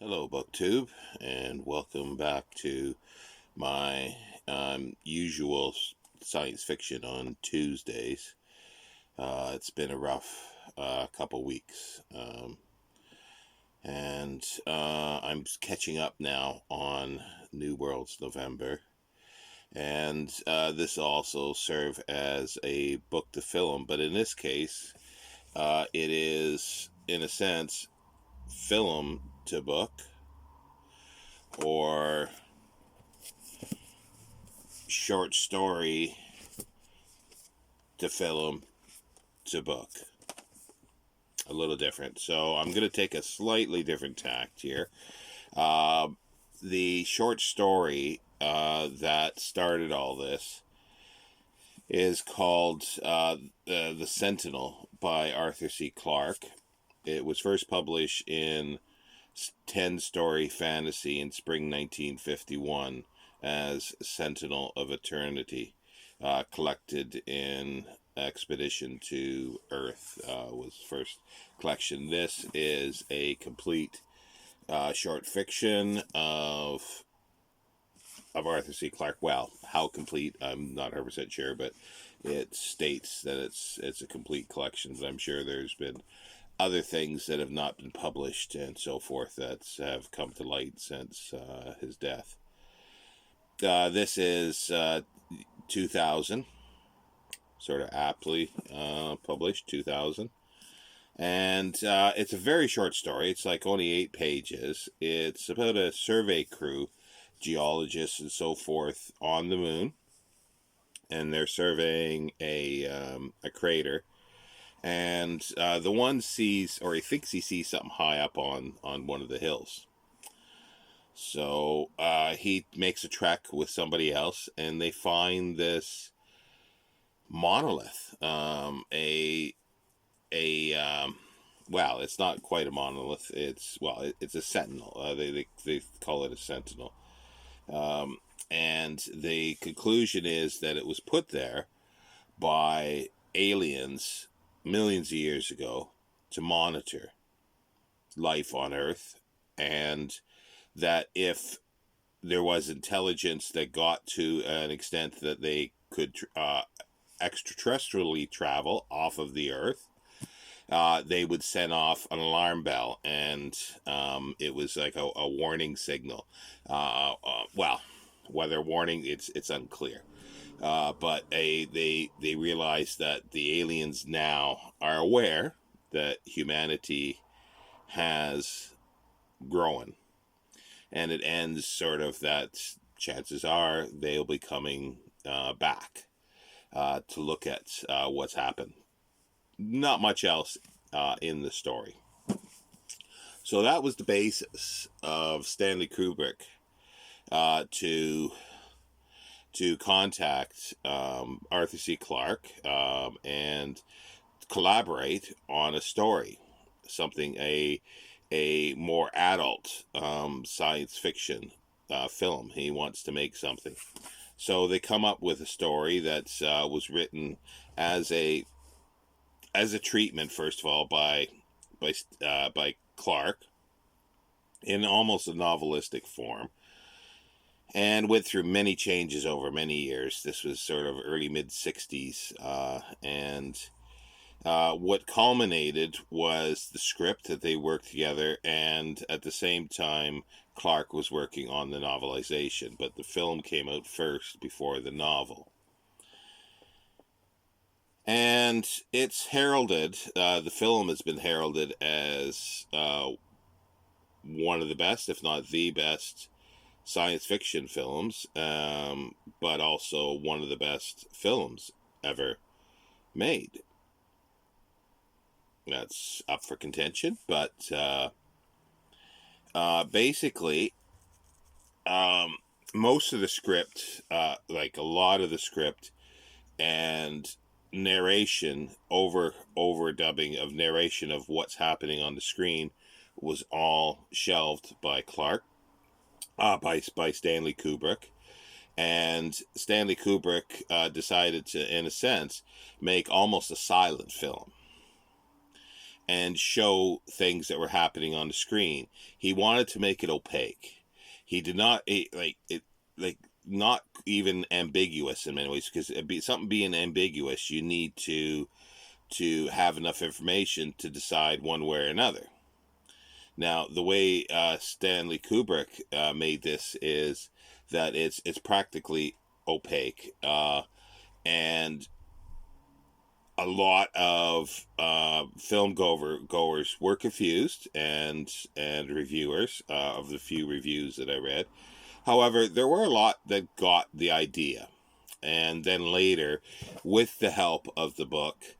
Hello, BookTube, and welcome back to my usual science fiction on Tuesdays. It's been a rough couple weeks, and I'm catching up now on New Worlds November, and this also serve as a book to film, but in this case, it is, in a sense, film to book, or short story to film to book. A little different. So I'm going to take a slightly different tact here. The short story that started all this is called The Sentinel by Arthur C. Clarke. It was first published in 10-story fantasy in spring 1951 as Sentinel of Eternity, collected in Expedition to Earth, was first collection. This is a complete short fiction of Arthur C. Clarke. Well, how complete, I'm not 100% sure, but it states that it's a complete collection, but I'm sure there's been other things that have not been published and so forth that have come to light since his death. This is 2000, sort of aptly published, 2000. And it's a very short story. It's like only 8 pages. It's about a survey crew, geologists and so forth, on the moon. And they're surveying a crater. And the one sees, or he thinks he sees something high up on one of the hills. So he makes a trek with somebody else, and they find this monolith. Well, it's not quite a monolith. It's a sentinel. They call it a sentinel. And the conclusion is that it was put there by aliens millions of years ago to monitor life on Earth, and that if there was intelligence that got to an extent that they could extraterrestrially travel off of the Earth, they would send off an alarm bell, and it was like a warning signal. Well, whether warning, it's unclear. But they realize that the aliens now are aware that humanity has grown, and it ends sort of that chances are they'll be coming back to look at what's happened. Not much else in the story. So that was the basis of Stanley Kubrick to contact Arthur C. Clarke and collaborate on a story, something a more adult science fiction film. He wants to make something, so they come up with a story that was written as a treatment, first of all, by Clarke in almost a novelistic form, and went through many changes over many years. This was sort of early mid-60s, and what culminated was the script that they worked together, and at the same time Clarke was working on the novelization, but the film came out first before the novel. And it's heralded, the film has been heralded as one of the best, if not the best, science fiction films, but also one of the best films ever made. That's up for contention, but basically, most of the script, like a lot of the script and narration, overdubbing of narration of what's happening on the screen, was all shelved by Clarke, by Stanley Kubrick. And Stanley Kubrick decided to, in a sense, make almost a silent film. and show things that were happening on the screen. He wanted to make it opaque. He did not not even ambiguous in many ways, because something being ambiguous, you need to have enough information to decide one way or another. Now, the way Stanley Kubrick made this is that it's practically opaque, and a lot of film goers were confused, and reviewers, of the few reviews that I read. However, there were a lot that got the idea, and then later, with the help of the book,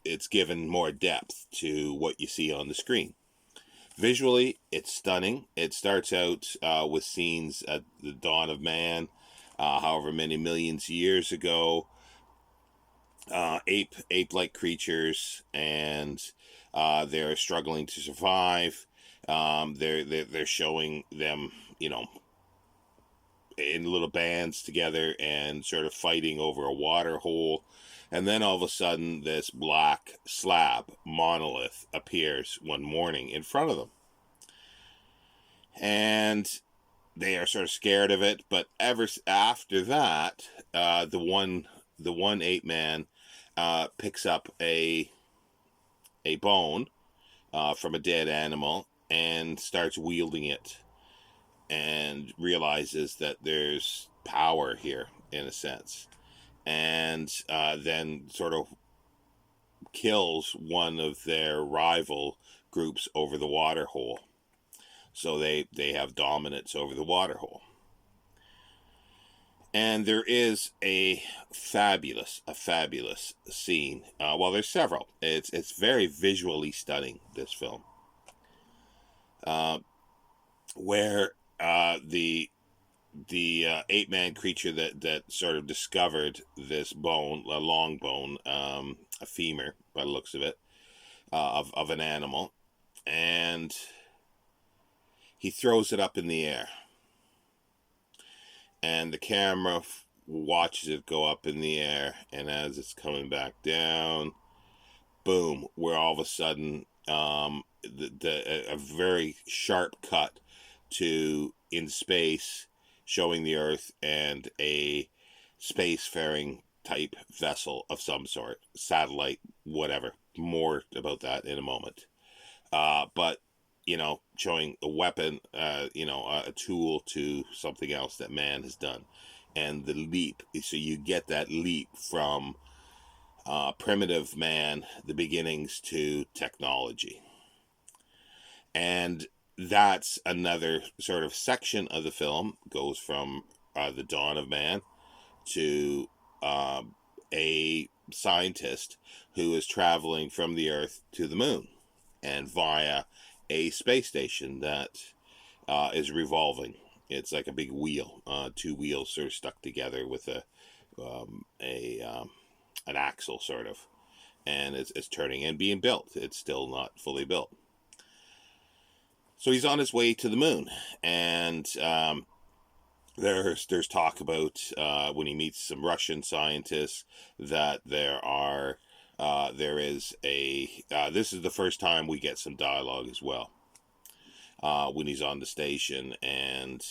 it's given more depth to what you see on the screen. Visually, it's stunning. It starts out with scenes at the dawn of man, however many millions of years ago. Ape-like creatures, and they're struggling to survive. They're showing them, in little bands together and sort of fighting over a water hole. And then all of a sudden, this black slab monolith appears one morning in front of them. And they are sort of scared of it. But ever after that, the one ape man picks up a bone from a dead animal and starts wielding it, and realizes that there's power here, in a sense, and then sort of kills one of their rival groups over the water hole. So they have dominance over the water hole. And there is a fabulous scene. Well, there's several. It's very visually stunning, this film, where the ape-man creature that sort of discovered this bone, a long bone, a femur by the looks of it, of an animal, and he throws it up in the air, and the camera watches it go up in the air, and as it's coming back down, boom, where all of a sudden a very sharp cut to in space, showing the Earth and a spacefaring type vessel of some sort, satellite, whatever. More about that in a moment. But showing a weapon, a tool to something else that man has done, and the leap. So you get that leap from primitive man, the beginnings, to technology. And that's another sort of section of the film, goes from the dawn of man to a scientist who is traveling from the Earth to the moon, and via a space station that is revolving. It's like a big wheel, two wheels sort of stuck together with an axle, sort of, and it's turning and being built. It's still not fully built. So he's on his way to the moon, and there's talk about when he meets some Russian scientists that there is this is the first time we get some dialogue as well, when he's on the station, and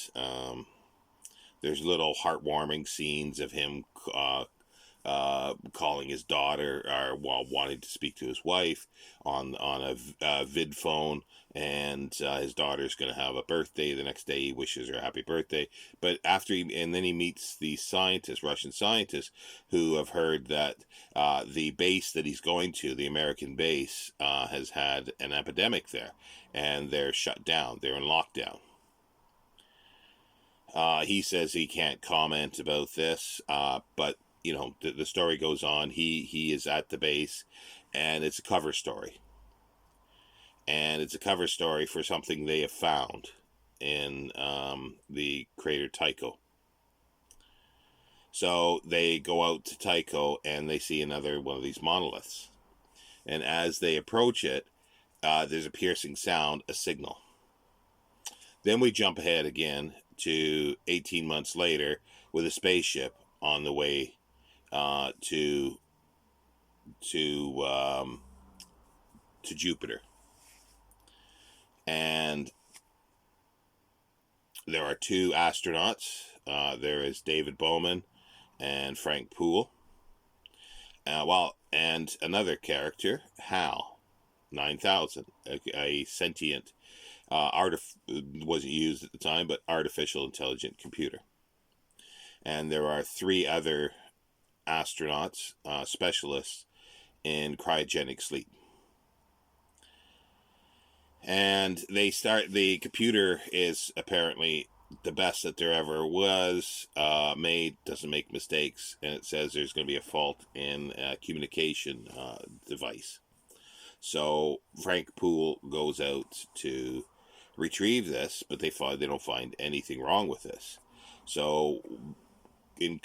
there's little heartwarming scenes of him calling his daughter, or while wanting to speak to his wife on a vid phone, and his daughter's going to have a birthday the next day. He wishes her a happy birthday, but then he meets these scientists, Russian scientists, who have heard that the base that he's going to, the American base, has had an epidemic there, and they're shut down. They're in lockdown. He says he can't comment about this, but the story goes on. He is at the base, and it's a cover story. And it's a cover story for something they have found in the crater Tycho. So they go out to Tycho, and they see another one of these monoliths. And as they approach it, there's a piercing sound, a signal. Then we jump ahead again to 18 months later with a spaceship on the way to to Jupiter. And there are two astronauts. There is David Bowman and Frank Poole. And another character, Hal 9000, a sentient, wasn't used at the time, but artificial intelligent computer. And there are three other astronauts, specialists in cryogenic sleep. And the computer is apparently the best that there ever was made, doesn't make mistakes, and it says there's going to be a fault in a communication device. So Frank Poole goes out to retrieve this, but they don't find anything wrong with this. So in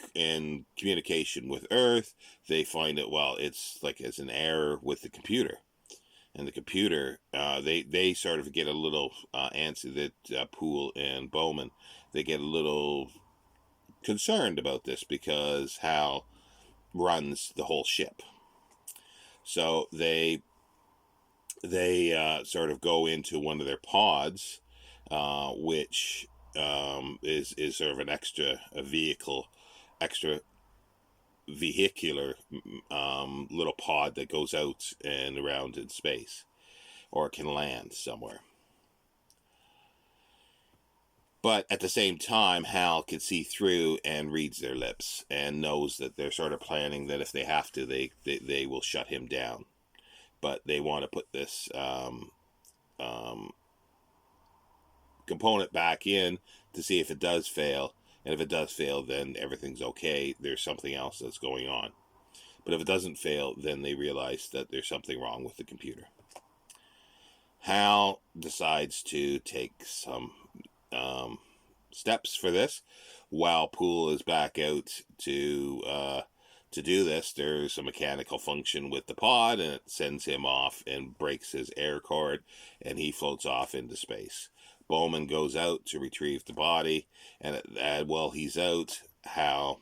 communication with Earth, they find it, it's like it's an error with the computer. And the computer, they sort of get a little answer that Poole and Bowman, they get a little concerned about this because Hal runs the whole ship. So they sort of go into one of their pods, which is sort of an extra vehicular little pod that goes out and around in space, or can land somewhere. But at the same time, Hal can see through and reads their lips and knows that they're sort of planning that if they have to, they will shut him down. But they want to put this component back in to see if it does fail. And if it does fail, then everything's okay. There's something else that's going on. But if it doesn't fail, then they realize that there's something wrong with the computer. Hal decides to take some steps for this. While Poole is back out to do this, there's a mechanical function with the pod, and it sends him off and breaks his air cord, and he floats off into space. Bowman goes out to retrieve the body, and while he's out, Hal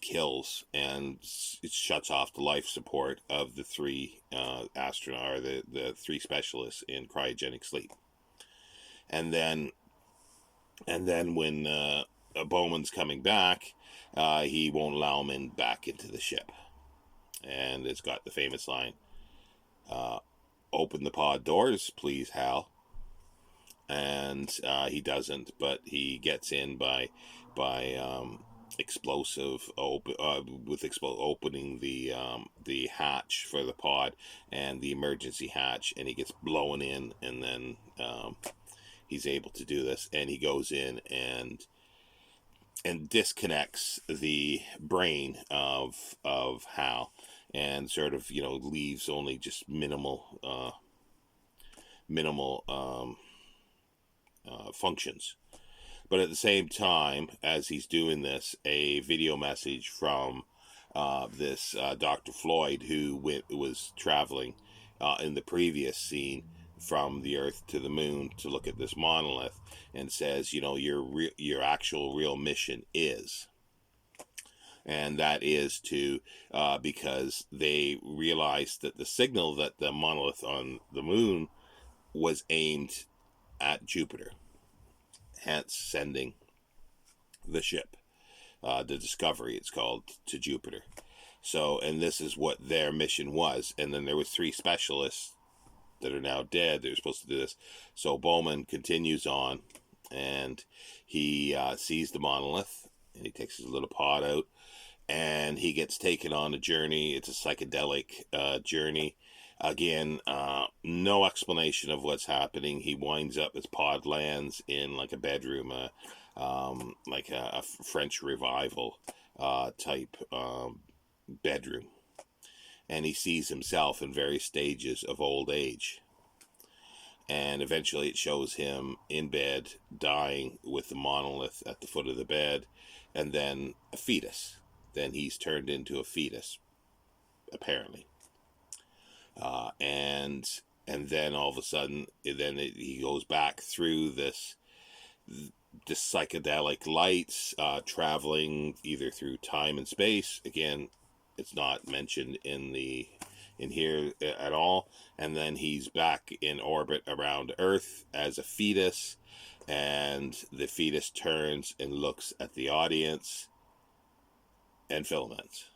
kills and it shuts off the life support of the three astronauts, or the three specialists in cryogenic sleep. And then when Bowman's coming back, he won't allow him back into the ship. And it's got the famous line, "Open the pod doors, please, Hal." And he doesn't, but he gets in by opening the hatch for the pod and the emergency hatch, and he gets blown in, and then he's able to do this, and he goes in and disconnects the brain of Hal, and sort of leaves only just minimal functions. But at the same time, as he's doing this, a video message from this Dr. Floyd, who was traveling in the previous scene from the Earth to the moon to look at this monolith, and says, your actual real mission is. And that is to, because they realized that the signal that the monolith on the moon was aimed at Jupiter, hence sending the ship, the Discovery, it's called, to Jupiter. So, and this is what their mission was. And then there was three specialists that are now dead. They're supposed to do this. So Bowman continues on, and he sees the monolith, and he takes his little pod out, and he gets taken on a journey. It's a psychedelic journey. Again, no explanation of what's happening. He winds up, his pod lands in like a bedroom, like a French Revival type bedroom. And he sees himself in various stages of old age. And eventually it shows him in bed, dying with the monolith at the foot of the bed, and then a fetus. Then he's turned into a fetus, apparently. And then all of a sudden, he goes back through this psychedelic lights, traveling either through time and space. Again, It's not mentioned in here at all. And then he's back in orbit around Earth as a fetus, and the fetus turns and looks at the audience, and film ends.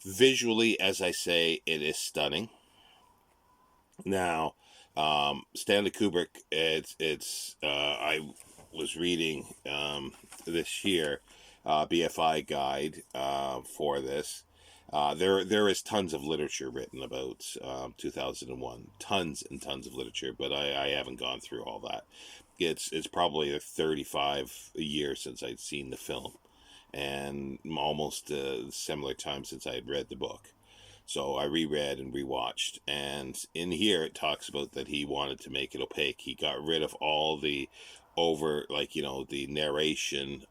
Visually, as I say, it is stunning. Now, Stanley Kubrick, I was reading this year BFI guide for this. There is tons of literature written about 2001, tons and tons of literature, but I haven't gone through all that. It's probably 35 years since I'd seen the film, and almost a similar time since I had read the book. So I reread and rewatched, and in here it talks about that he wanted to make it opaque. He got rid of all the the narration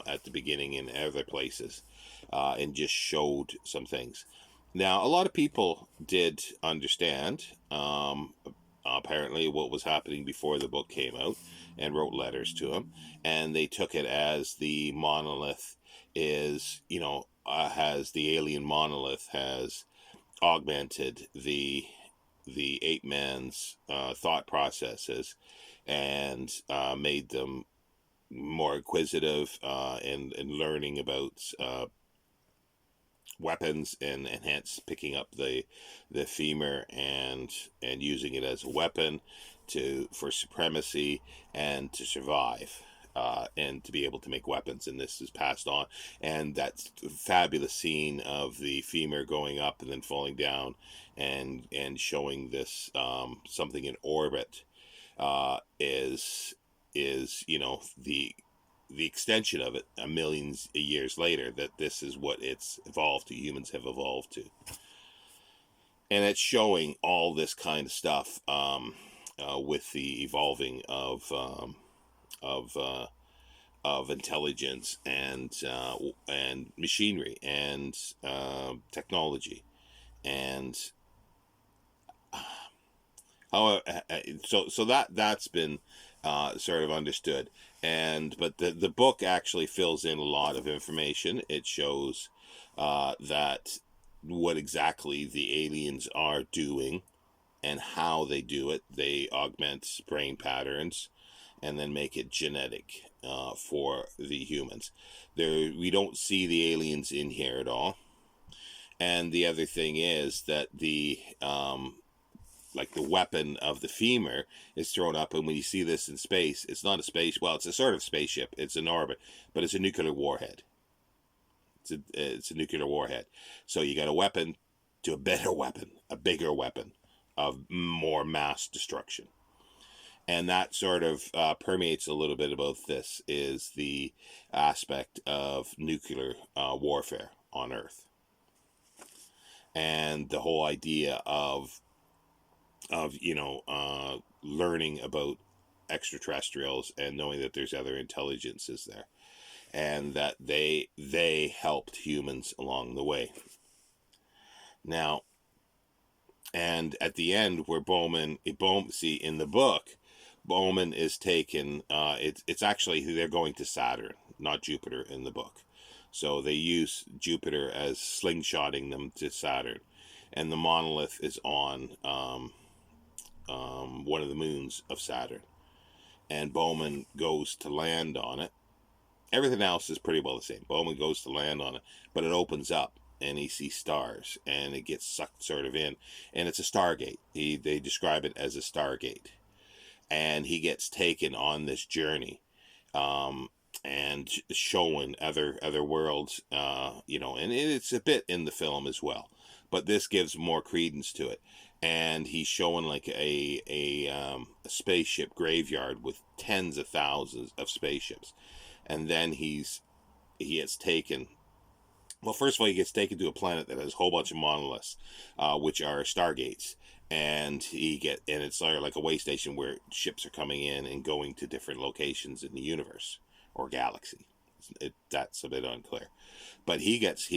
at the beginning and other places, and just showed some things. Now, a lot of people did understand, apparently, what was happening before the book came out, and wrote letters to him, and they took it as the monolith is, has the alien monolith has augmented the ape man's thought processes, and made them more inquisitive, and learning about weapons, and hence picking up the femur and using it as a weapon for supremacy and to survive. And to be able to make weapons, and this is passed on. And that fabulous scene of the femur going up and then falling down, and showing this something in orbit is the extension of it a millions of years later, that this is what it's evolved to, humans have evolved to. And it's showing all this kind of stuff with the evolving of intelligence and machinery and technology, and so that's been sort of understood. But the book actually fills in a lot of information. It shows that what exactly the aliens are doing and how they do it. They augment brain patterns and then make it genetic for the humans. We don't see the aliens in here at all. And the other thing is that the weapon of the femur is thrown up, and when you see this in space, it's not a space. Well, it's a sort of spaceship. It's in orbit, but it's a nuclear warhead. It's a nuclear warhead. So you got a weapon to a better weapon, a bigger weapon of more mass destruction. And that sort of permeates a little bit about this, is the aspect of nuclear warfare on Earth. And the whole idea of learning about extraterrestrials and knowing that there's other intelligences there, and that they helped humans along the way. Now, and at the end, where Bowman, see in the book, Bowman is taken. It's actually they're going to Saturn, not Jupiter in the book. So they use Jupiter as slingshotting them to Saturn, and the monolith is on one of the moons of Saturn, and Bowman goes to land on it. Everything else is pretty well the same. Bowman goes to land on it, but it opens up, and he sees stars, and it gets sucked sort of in, and it's a stargate. They describe it as a stargate, and he gets taken on this journey, and showing other worlds, and it's a bit in the film as well, but this gives more credence to it. And he's showing like a spaceship graveyard with tens of thousands of spaceships, and then he gets taken. Well, first of all, he gets taken to a planet that has a whole bunch of monoliths, which are stargates, and it's sort of like a way station where ships are coming in and going to different locations in the universe or galaxy. That's a bit unclear, but he gets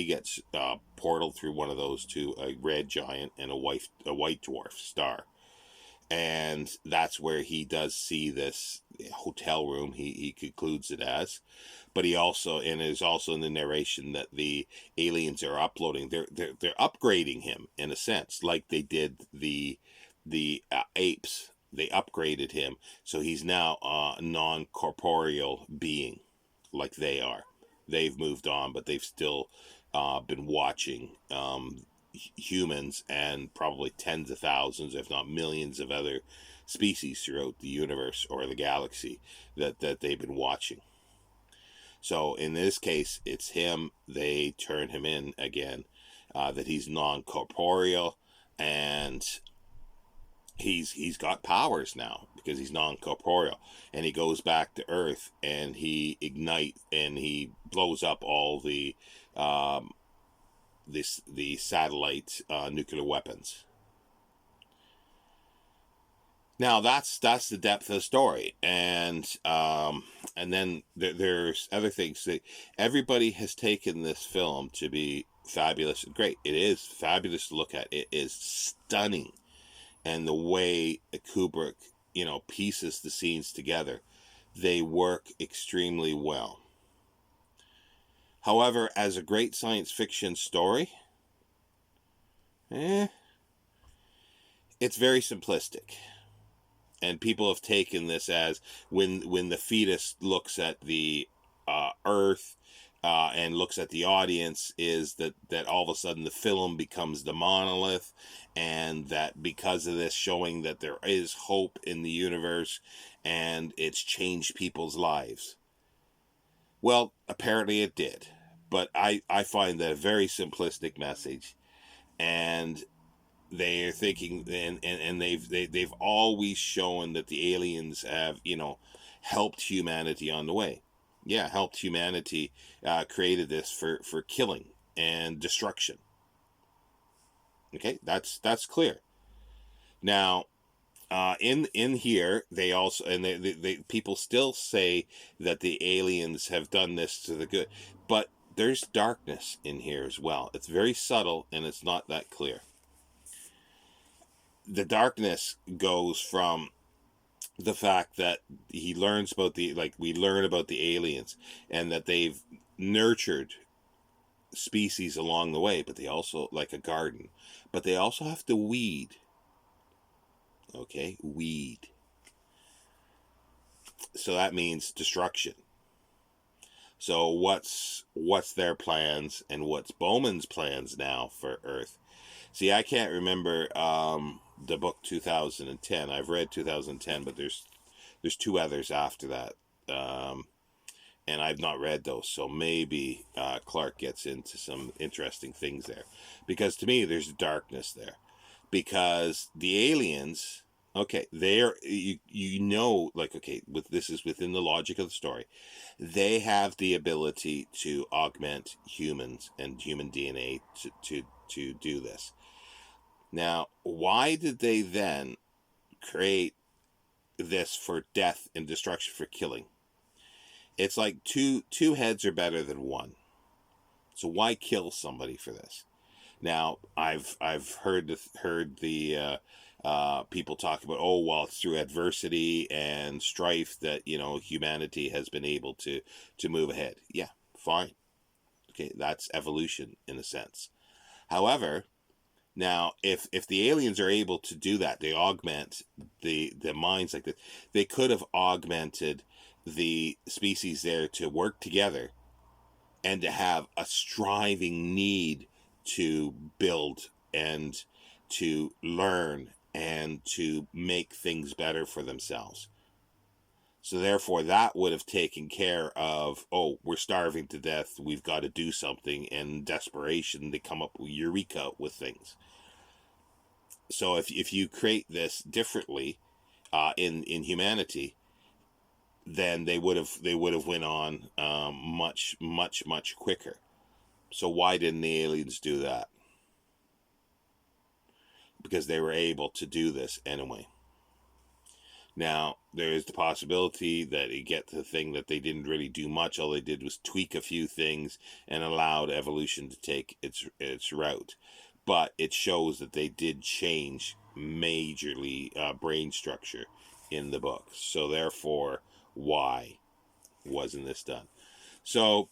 portaled through one of those to a red giant and a white dwarf star, And that's where he does see this hotel room, he concludes it as. But he also, and it is also in the narration, that the aliens are uploading, they're upgrading him in a sense, like they did the apes. They upgraded him, so he's now a non-corporeal being, like they are. They've moved on, but they've still been watching humans and probably tens of thousands, if not millions, of other species throughout the universe or the galaxy that they've been watching. So in this case, it's him. They turn him in again, that he's non-corporeal, and he's got powers now because he's non-corporeal, and he goes back to Earth, and he blows up all the the satellite nuclear weapons. Now that's the depth of the story, and then there's other things that everybody has taken this film to be fabulous and great. It is fabulous to look at. It is stunning, and the way Kubrick, pieces the scenes together, they work extremely well. However, as a great science fiction story, it's very simplistic. And people have taken this as when the fetus looks at the Earth and looks at the audience, is that all of a sudden the film becomes the monolith, and that because of this showing that there is hope in the universe and it's changed people's lives. Well, apparently it did. But I find that a very simplistic message. And they're thinking, and they've always shown that the aliens have, helped humanity on the way. Yeah, helped humanity, created this for killing and destruction. Okay, that's clear. Now, in here, they also, and they people still say that the aliens have done this to the good, but there's darkness in here as well. It's very subtle, and it's not that clear. The darkness goes from the fact that he learns about we learn about the aliens, and that they've nurtured species along the way, but they also, like a garden, but they also have to weed. Okay, weed. So that means destruction. So what's their plans, and what's Bowman's plans now for Earth? See, I can't remember the book 2010. I've read 2010, but there's two others after that, and I've not read those. So maybe Clark gets into some interesting things there, because to me there's darkness there, because the aliens, okay, they're this is within the logic of the story. They have the ability to augment humans and human DNA to do this. Now, why did they then create this for death and destruction, for killing? It's like two heads are better than one. So why kill somebody for this? Now, I've heard the people talk about, oh, well, it's through adversity and strife that humanity has been able to move ahead. Yeah, fine. Okay, that's evolution in a sense. However, now, if the aliens are able to do that, they augment the minds like this. They could have augmented the species there to work together and to have a striving need to build and to learn and to make things better for themselves. So therefore, that would have taken care of, oh, we're starving to death, we've got to do something, and desperation, they come up with eureka with things. So if you create this differently in humanity, then they would have went on much quicker. So why didn't the aliens do that? Because they were able to do this anyway. Now, there is the possibility that you get to the thing that they didn't really do much. All they did was tweak a few things and allowed evolution to take its route. But it shows that they did change majorly brain structure in the book. So therefore, why wasn't this done? So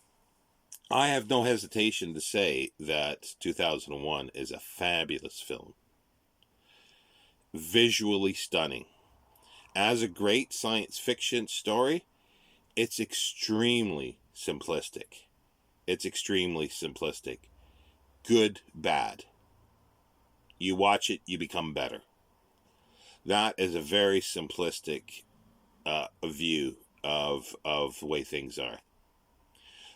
I have no hesitation to say that 2001 is a fabulous film. Visually stunning. As a great science fiction story, it's extremely simplistic. It's extremely simplistic. Good, bad. You watch it, you become better. That is a very simplistic view of the way things are.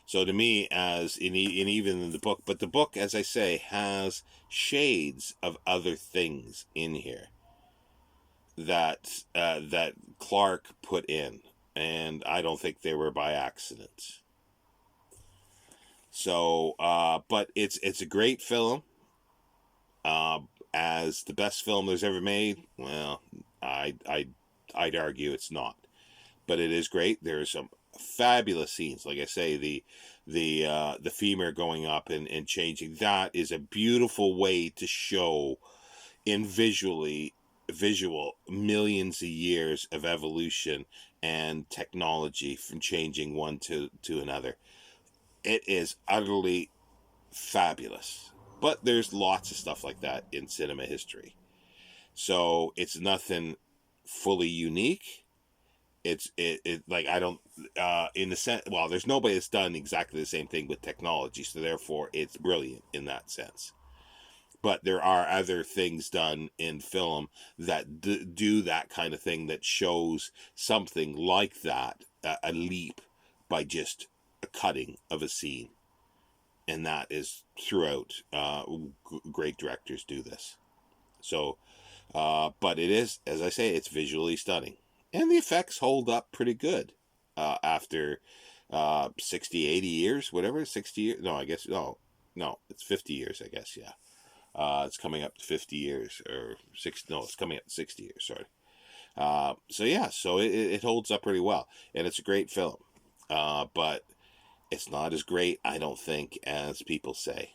So to me, as in even in the book, but the book, as I say, has shades of other things in here that Clark put in, and I don't think they were by accident. So, but it's a great film. As the best film there's ever made, well, I'd argue it's not, but it is great. There's some fabulous scenes. Like I say, the femur going up and changing, that is a beautiful way to show in visual millions of years of evolution and technology from changing one to another. It is utterly fabulous. But there's lots of stuff like that in cinema history. So it's nothing fully unique. It like, I don't in the sense, well, there's nobody that's done exactly the same thing with technology, so therefore it's brilliant in that sense. But there are other things done in film that do that kind of thing, that shows something like that, a leap by just a cutting of a scene. And that is throughout. Great directors do this. So, but it is, as I say, it's visually stunning. And the effects hold up pretty good after 60, 80 years, whatever, 60 years. No, I guess, no, it's 50 years, I guess, yeah. It's coming up to 50 years, or 60, no, it's coming up to 60 years, sorry. So yeah, so it holds up pretty well. And it's a great film. But it's not as great, I don't think, as people say.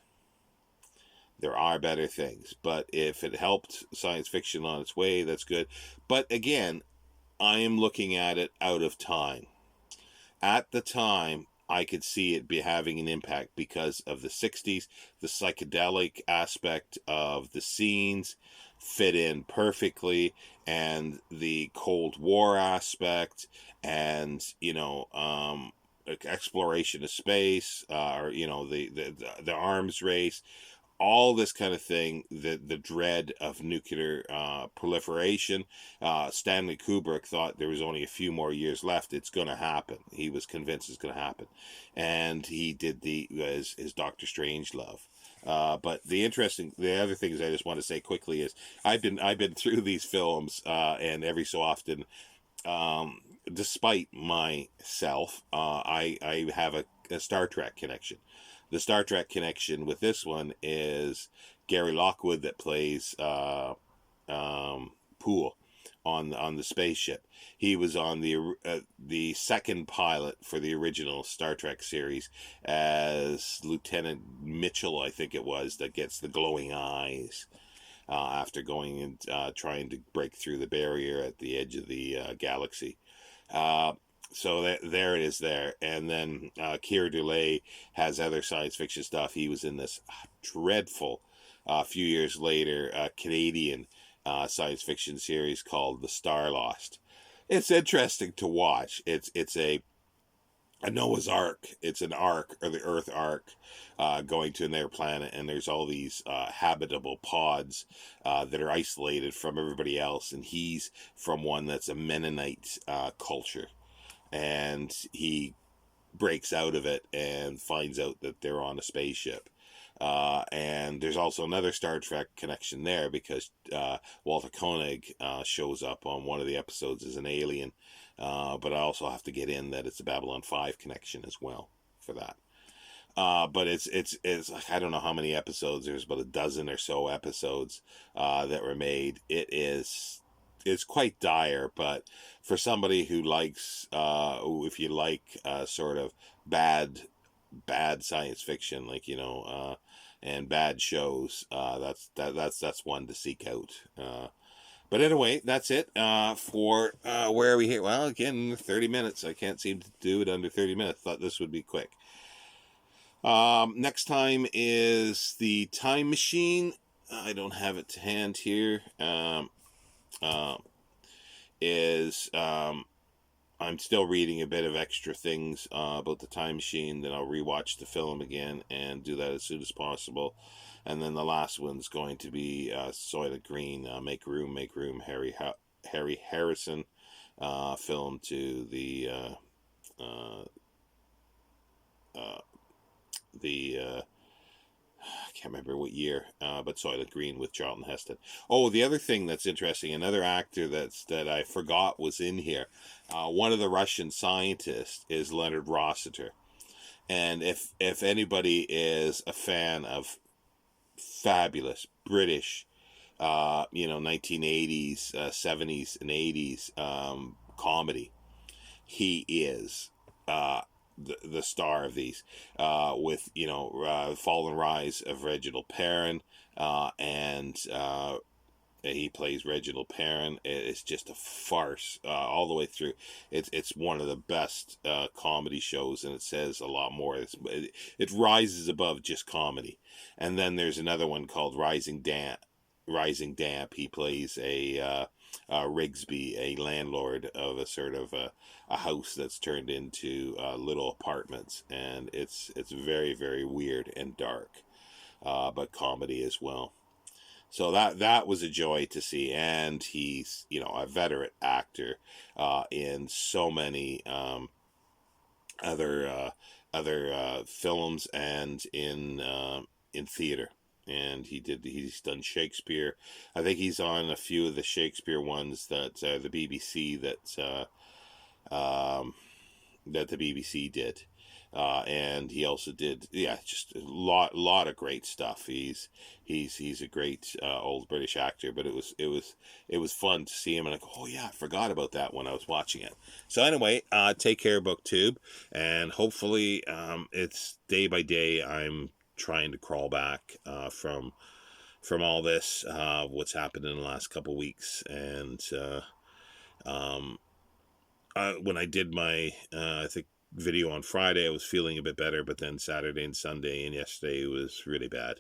There are better things, but if it helped science fiction on its way, that's good. But again, I am looking at it out of time. At the time, I could see it be having an impact because of the 60s, the psychedelic aspect of the scenes fit in perfectly, and the Cold War aspect, and exploration of space, or the arms race, all this kind of thing, the dread of nuclear proliferation. Stanley Kubrick thought there was only a few more years left. It's going to happen. He was convinced it's going to happen, and he did his Doctor Strangelove. But the other things I just want to say quickly is I've been through these films, and every so often, despite myself, I have a Star Trek connection. The Star Trek connection with this one is Gary Lockwood, that plays Poole on the spaceship. He was on the second pilot for the original Star Trek series as Lieutenant Mitchell, I think it was, that gets the glowing eyes after going and trying to break through the barrier at the edge of the galaxy. So there it is there. And then Keir Dullea has other science fiction stuff. He was in this dreadful, few years later, Canadian science fiction series called The Star Lost. It's interesting to watch. It's a Noah's Ark. It's an ark, or the Earth Ark, going to their planet, and there's all these habitable pods that are isolated from everybody else, and he's from one that's a Mennonite culture. And he breaks out of it and finds out that they're on a spaceship. And there's also another Star Trek connection there, because Walter Koenig shows up on one of the episodes as an alien. But I also have to get in that it's a Babylon 5 connection as well for that. But it's I don't know how many episodes. There's about a dozen or so episodes that were made. It's quite dire, but for somebody who likes, if you like sort of bad science fiction, like and bad shows, that's one to seek out. But anyway, that's it for where are we here? Well, again, 30 minutes. I can't seem to do it under 30 minutes. Thought this would be quick. Next time is the Time Machine. I don't have it to hand here. Is I'm still reading a bit of extra things about the Time Machine. Then I'll rewatch the film again and do that as soon as possible. And then the last one's going to be Soylent Green, Make Room, Make Room, Harry Harrison film to the I can't remember what year, but Soylent Green with Charlton Heston. Oh, the other thing that's interesting, another actor that I forgot was in here. One of the Russian scientists is Leonard Rossiter, and if anybody is a fan of fabulous British, 1980s, 70s, and 80s comedy, he is. The star of these, with Fall and Rise of Reginald Perrin, and he plays Reginald Perrin. It's just a farce all the way through. It's one of the best comedy shows, and it says a lot more. It rises above just comedy. And then there's another one called Rising Damp. He plays a Rigsby, a landlord of a sort of a house that's turned into little apartments, and it's very, very weird and dark, but comedy as well. So that was a joy to see, and he's a veteran actor in so many other films and in theater. And he's done Shakespeare. I think he's on a few of the Shakespeare ones that the BBC that the BBC did. And he also did, just a lot of great stuff. He's a great old British actor, but it was fun to see him, and I go, oh yeah, I forgot about that when I was watching it. So anyway, take care, BookTube, and hopefully it's day by day. I'm trying to crawl back from all this, what's happened in the last couple weeks, and when I did my I think video on Friday, I was feeling a bit better, but then Saturday and Sunday and yesterday was really bad.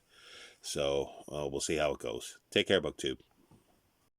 So we'll see how it goes. Take care, BookTube.